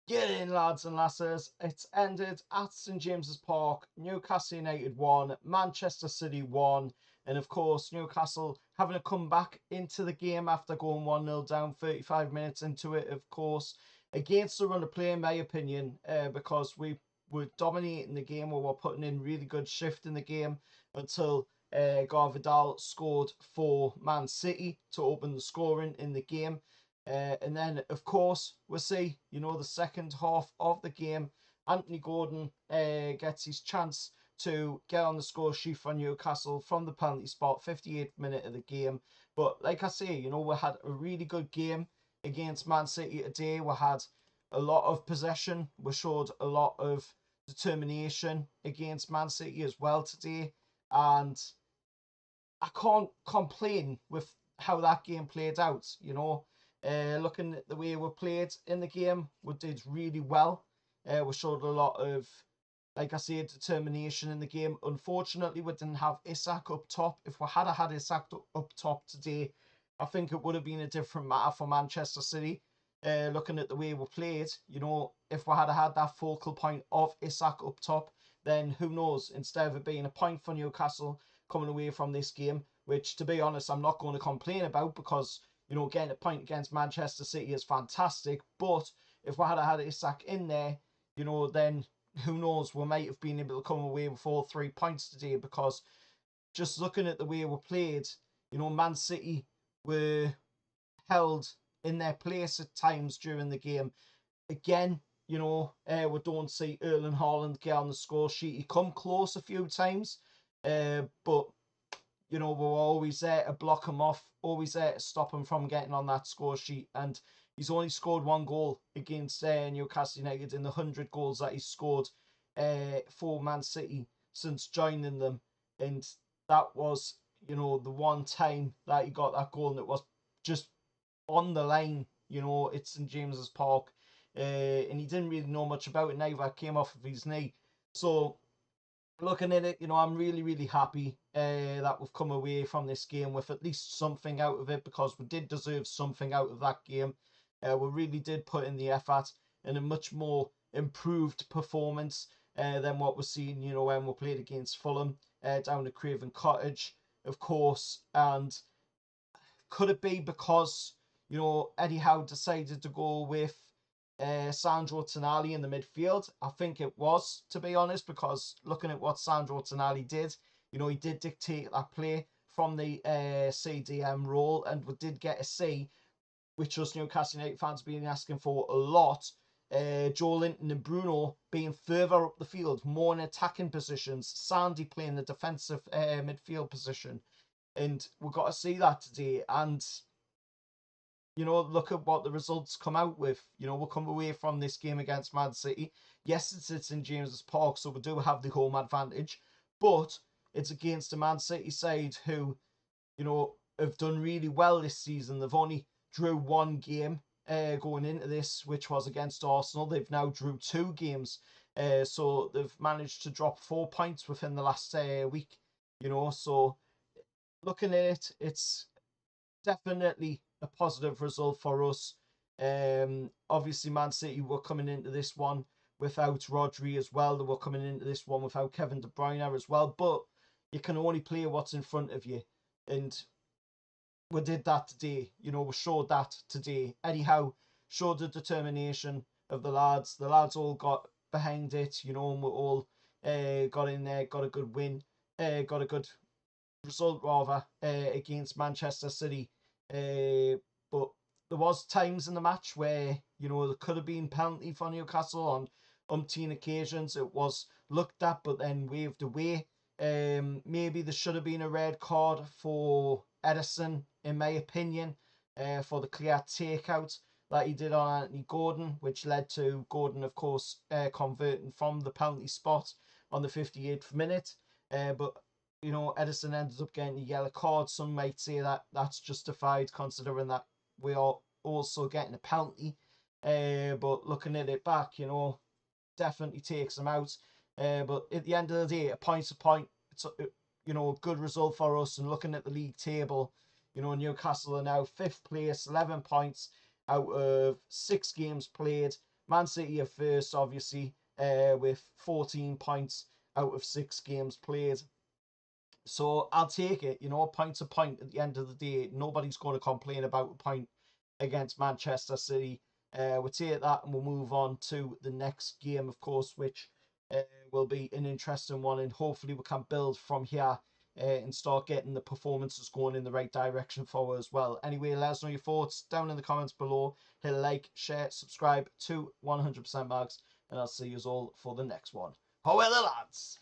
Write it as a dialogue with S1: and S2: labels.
S1: Get in, lads and lasses. It's ended at St James's Park. Newcastle United 1, Manchester City 1, and of course, Newcastle having to come back into the game after going 1-0 down 35 minutes into it, of course, against the run of play, in my opinion, because we were dominating the game, we were putting in really good shift in the game until Vidal scored for Man City to open the scoring in the game. And then, of course, we'll see, the second half of the game, Anthony Gordon gets his chance to get on the score sheet for Newcastle from the penalty spot, 58th minute of the game. But like I say, we had a really good game against Man City today. We had a lot of possession. We showed a lot of determination against Man City as well today. And I can't complain with how that game played out. Looking at the way we played in the game, we did really well. We showed a lot of, like I said, determination in the game. Unfortunately, we didn't have Isak up top. If we had had Isak up top today, I think it would have been a different matter for Manchester City. Looking at the way we played, if we had had that focal point of Isak up top, then who knows? Instead of it being a point for Newcastle coming away from this game, which to be honest, I'm not going to complain about because getting a point against Manchester City is fantastic. But if we had had Isak in there, then who knows? We might have been able to come away with all 3 points today because just looking at the way we played, Man City were held in their place at times during the game. Again, we don't see Erling Haaland get on the score sheet. He come close a few times, but we're always there to block him off, always there to stop him from getting on that score sheet. And he's only scored 1 goal against Newcastle United in the 100 goals that he's scored for Man City since joining them. And that was, the one time that he got that goal, and it was just on the line. It's St James's Park. And he didn't really know much about it neither. It came off of his knee. So looking at it, I'm really, really happy that we've come away from this game with at least something out of it because we did deserve something out of that game. We really did put in the effort and a much more improved performance than what we're seeing, when we played against Fulham down at Craven Cottage, of course. And could it be because, Eddie Howe decided to go with Sandro Tonali in the midfield? I think it was, to be honest, because looking at what Sandro Tonali did, he did dictate that play from the CDM role, and we did get a C, which us Newcastle United fans have been asking for a lot. Joelinton and Bruno being further up the field, more in attacking positions, Sandy playing the defensive midfield position. And we've got to see that today. And look at what the results come out with. We'll come away from this game against Man City. Yes, it's in James's Park, so we do have the home advantage, but it's against a Man City side who, have done really well this season. They've only drew 1 game going into this, which was against Arsenal. They've now drew 2 games. So they've managed to drop 4 points within the last week. So looking at it, it's definitely a positive result for us. Obviously, Man City were coming into this one without Rodri as well. They were coming into this one without Kevin De Bruyne as well. But you can only play what's in front of you. And we did that today. We showed that today. Eddie Howe showed the determination of the lads. The lads all got behind it, and we all got in there, got a good win, got a good result rather against Manchester City. But there was times in the match where there could have been penalty for Newcastle on umpteen occasions. It was looked at but then waved away. Maybe there should have been a red card for Edison, in my opinion, for the clear takeout that he did on Anthony Gordon, which led to Gordon, of course, converting from the penalty spot on the 58th minute. But Edison ended up getting a yellow card. Some might say that that's justified considering that we are also getting a penalty. But looking at it back, definitely takes them out. But at the end of the day, a point's a point. It's a good result for us. And looking at the league table, Newcastle are now 5th place, 11 points out of 6 games played. Man City are first, obviously, with 14 points out of 6 games played. So I'll take it, point to point at the end of the day. Nobody's going to complain about a point against Manchester City. We'll take that and we'll move on to the next game, of course, which will be an interesting one. And hopefully we can build from here and start getting the performances going in the right direction for us as well. Anyway, let us know your thoughts down in the comments below. Hit a like, share, subscribe to 100% Mags, and I'll see you all for the next one. How are the lads?